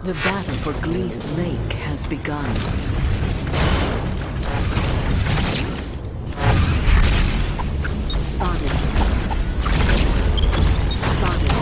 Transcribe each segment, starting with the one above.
The battle for Glee's Lake has begun. Spotted. Spotted.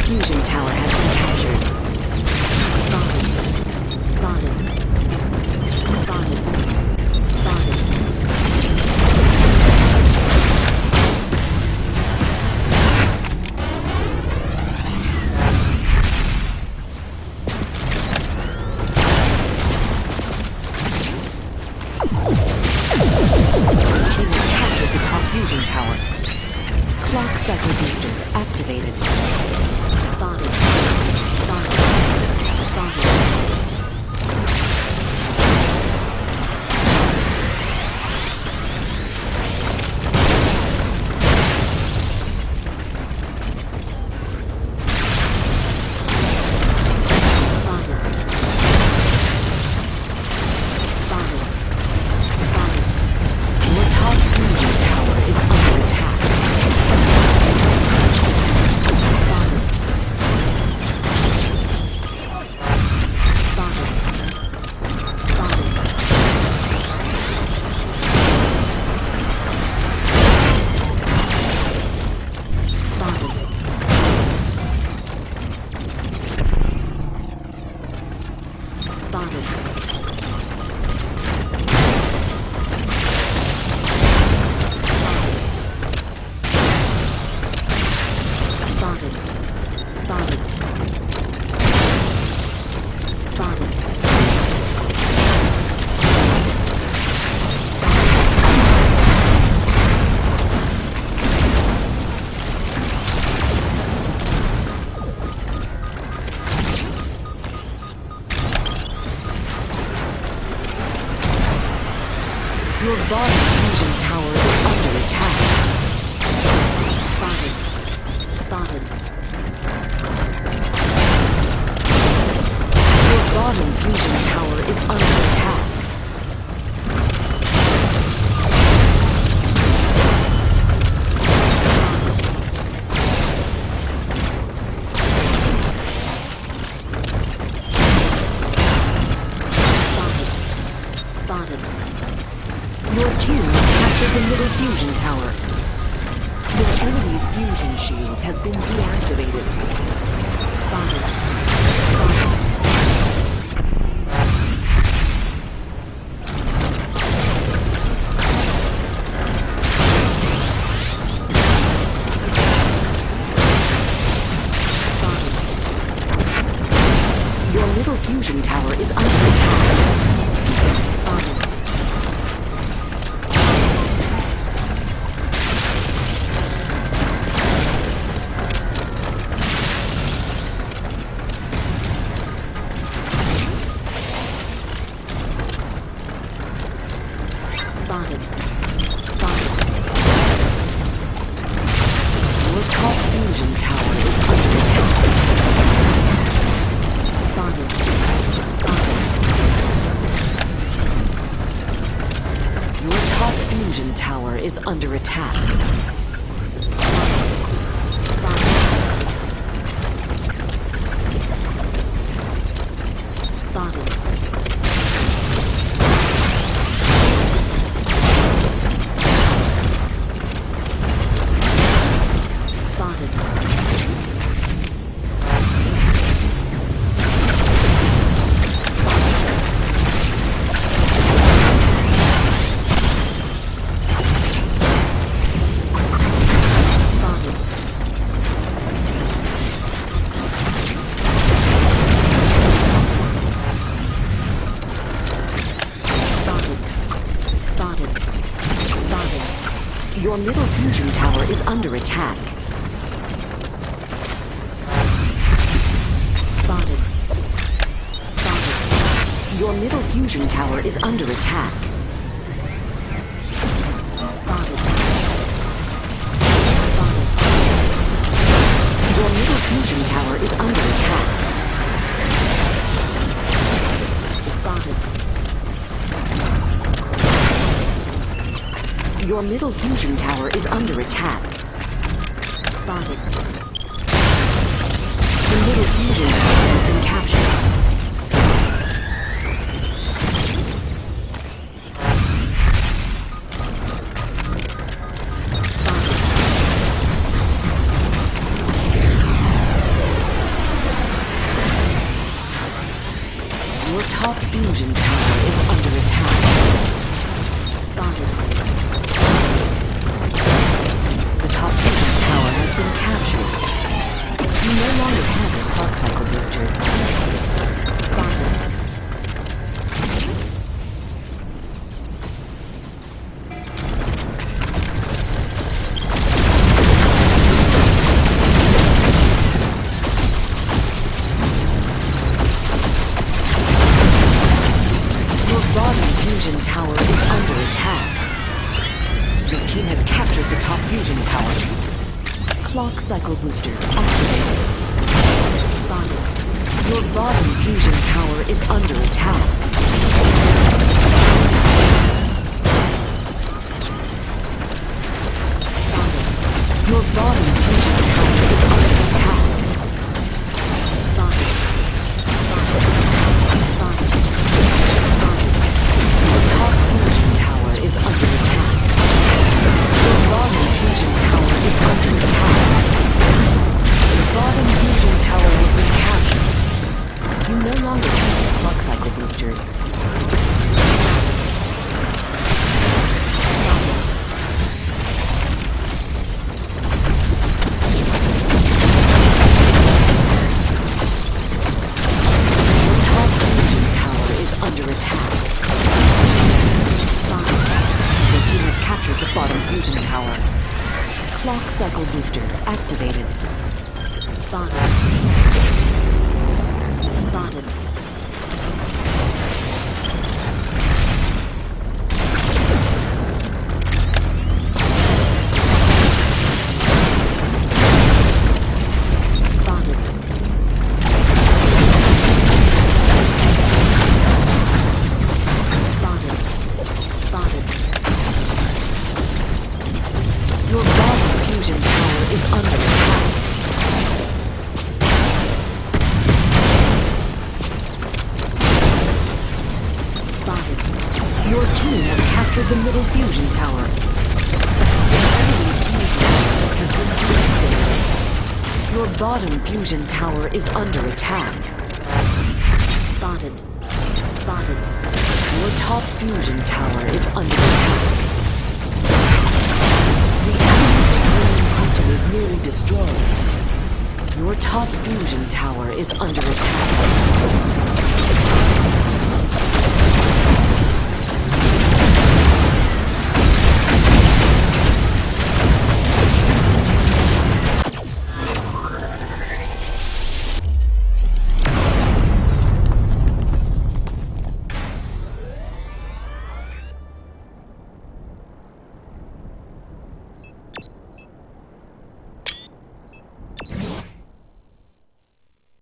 Fusion tower has been captured. Spotted. Spotted. Spotted. The team has captured the top fusion tower. Clock cycle booster activated. Spotted. Spotted. Spotted. Your top fusion tower is under attack. Your body fusion tower is under attack. Spotted. Spotted. Your bottom fusion tower is under attack. Spotted. Your team has captured the middle fusion tower. Your enemy's fusion shield has been deactivated. Spotted. Spotted. Spotted. Your middle fusion tower is under attack. Spotted. Spotted. Spotted. Your top fusion tower is under attack. Spotted. Spotted. Your top fusion tower is under attack. Spotted. Spotted. Your middle fusion tower is under attack. Spotted. Spotted. Your middle fusion tower is under attack. Spotted. Spotted. Your middle fusion tower is under attack. Spotted. Your middle fusion tower is under attack. Spotted. The middle fusion tower has been captured. Your top fusion tower is under attack. Spotted. The top fusion tower has been captured. You no longer have your clock cycle booster. Spotted. Fusion tower is under attack. Your team has captured the top fusion tower. Clock cycle booster activated. Spotted. Your bottom fusion tower is under attack. Spotted. Your bottom fusion tower is under attack. Spotted. Spotted. Spotted. Fusion tower is under attack. Your bottom fusion tower is under attack. The bottom fusion tower has been captured. You no longer have the clock cycle booster. Your top fusion tower is under attack. Your team has captured the bottom fusion tower. Clock cycle booster activated. Spotted. Spotted. Spotted. Spotted. Spotted. Your bottom fusion tower is under attack. Spotted. Your team has captured the middle fusion tower. The enemy's fusion tower has been destroyed. Your bottom fusion tower is under attack. Spotted. Spotted. Your top fusion tower is under attack. The enemy's crystal is nearly destroyed. Your top fusion tower is under